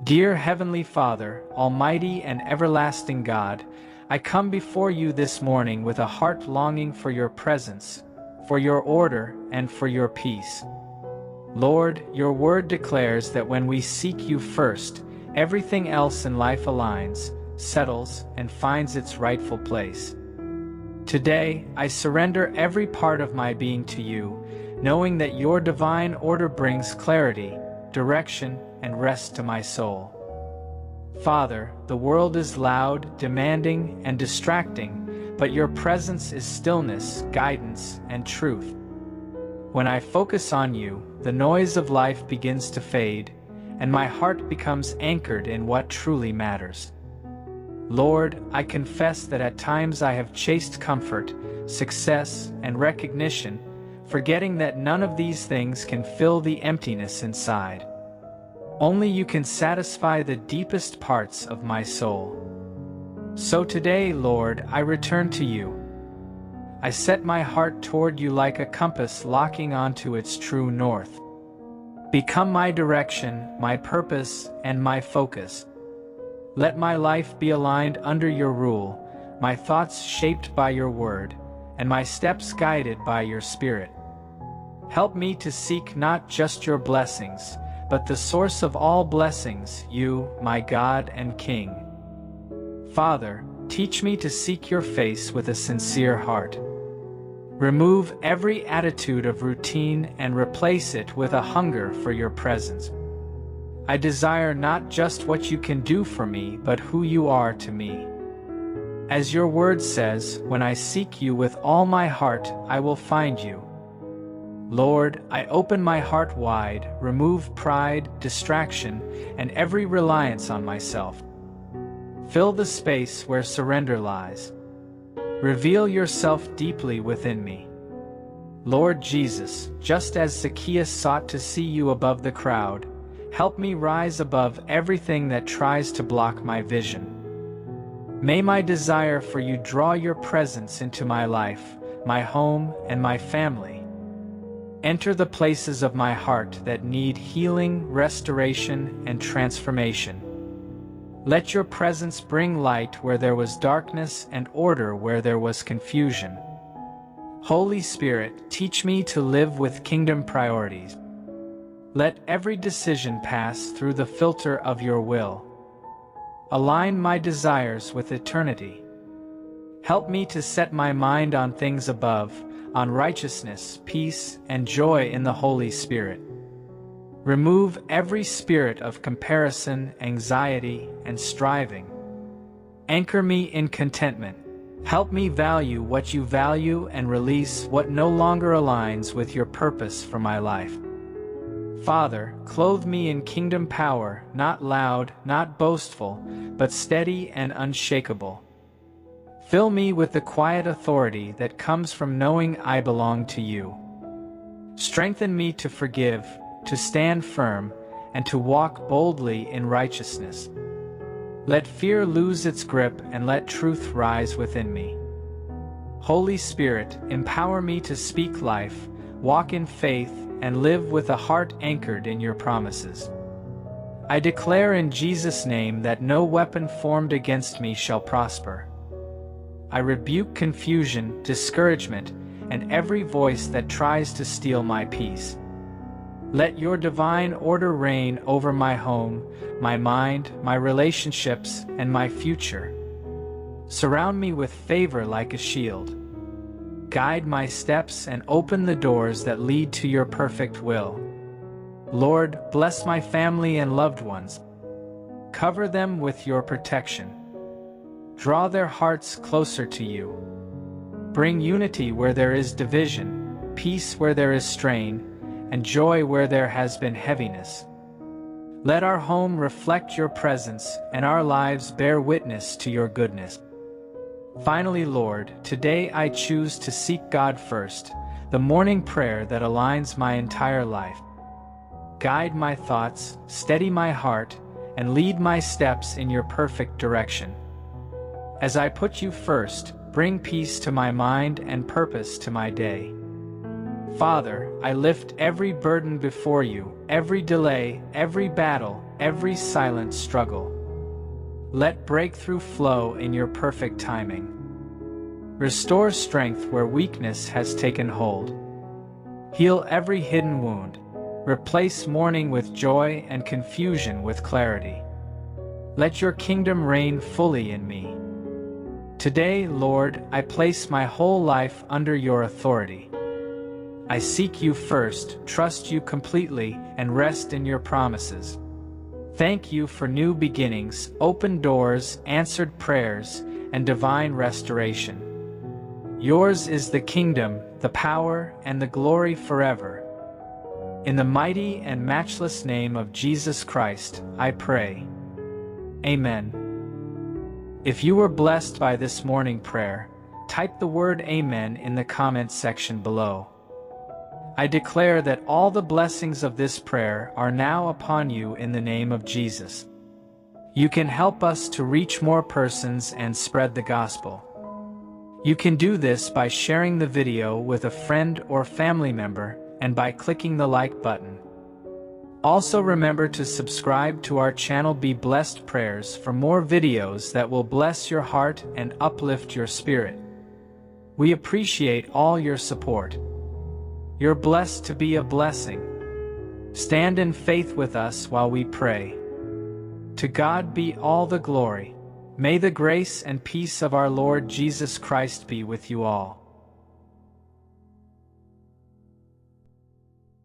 Dear Heavenly Father, Almighty and everlasting God, I come before you this morning with a heart longing for your presence, for your order, and for your peace. Lord, your word declares that when we seek you first, everything else in life aligns, settles, and finds its rightful place. Today, I surrender every part of my being to you, knowing that your divine order brings clarity, direction, and rest to my soul. Father, the world is loud, demanding, and distracting, but your presence is stillness, guidance, and truth. When I focus on you, the noise of life begins to fade, and my heart becomes anchored in what truly matters. Lord, I confess that at times I have chased comfort, success, and recognition, forgetting that none of these things can fill the emptiness inside. Only you can satisfy the deepest parts of my soul. So today, Lord, I return to you. I set my heart toward you like a compass locking onto its true north. Become my direction, my purpose, and my focus. Let my life be aligned under your rule, my thoughts shaped by your word, and my steps guided by your spirit. Help me to seek not just your blessings, but the source of all blessings, you, my God and King. Father, teach me to seek your face with a sincere heart. Remove every attitude of routine and replace it with a hunger for your presence. I desire not just what you can do for me, but who you are to me. As your word says, when I seek you with all my heart, I will find you. Lord, I open my heart wide, remove pride, distraction, and every reliance on myself. Fill the space where surrender lies. Reveal yourself deeply within me. Lord Jesus, just as Zacchaeus sought to see you above the crowd, help me rise above everything that tries to block my vision. May my desire for you draw your presence into my life, my home, and my family. Enter the places of my heart that need healing, restoration, and transformation. Let your presence bring light where there was darkness and order where there was confusion. Holy Spirit, teach me to live with kingdom priorities. Let every decision pass through the filter of your will. Align my desires with eternity. Help me to set my mind on things above, on righteousness, peace, and joy in the Holy Spirit. Remove every spirit of comparison, anxiety, and striving. Anchor me in contentment. Help me value what you value and release what no longer aligns with your purpose for my life. Father, clothe me in kingdom power, not loud, not boastful, but steady and unshakable. Fill me with the quiet authority that comes from knowing I belong to you. Strengthen me to forgive, to stand firm, and to walk boldly in righteousness. Let fear lose its grip and let truth rise within me. Holy Spirit, empower me to speak life, walk in faith, and live with a heart anchored in your promises. I declare in Jesus' name that no weapon formed against me shall prosper. I rebuke confusion, discouragement, and every voice that tries to steal my peace. Let your divine order reign over my home, my mind, my relationships, and my future. Surround me with favor like a shield. Guide my steps and open the doors that lead to your perfect will. Lord, bless my family and loved ones. Cover them with your protection. Draw their hearts closer to you. Bring unity where there is division, peace where there is strain, and joy where there has been heaviness. Let our home reflect your presence and our lives bear witness to your goodness. Finally, Lord, today I choose to seek God first, the morning prayer that aligns my entire life. Guide my thoughts, steady my heart, and lead my steps in your perfect direction. As I put you first, bring peace to my mind and purpose to my day. Father, I lift every burden before you, every delay, every battle, every silent struggle. Let breakthrough flow in your perfect timing. Restore strength where weakness has taken hold. Heal every hidden wound. Replace mourning with joy and confusion with clarity. Let your kingdom reign fully in me. Today, Lord, I place my whole life under your authority. I seek you first, trust you completely, and rest in your promises. Thank you for new beginnings, open doors, answered prayers, and divine restoration. Yours is the kingdom, the power, and the glory forever. In the mighty and matchless name of Jesus Christ, I pray. Amen. If you were blessed by this morning prayer, type the word Amen in the comments section below. I declare that all the blessings of this prayer are now upon you in the name of Jesus. You can help us to reach more persons and spread the gospel. You can do this by sharing the video with a friend or family member and by clicking the like button. Also remember to subscribe to our channel Be Blessed Prayers for more videos that will bless your heart and uplift your spirit. We appreciate all your support. You're blessed to be a blessing. Stand in faith with us while we pray. To God be all the glory. May the grace and peace of our Lord Jesus Christ be with you all.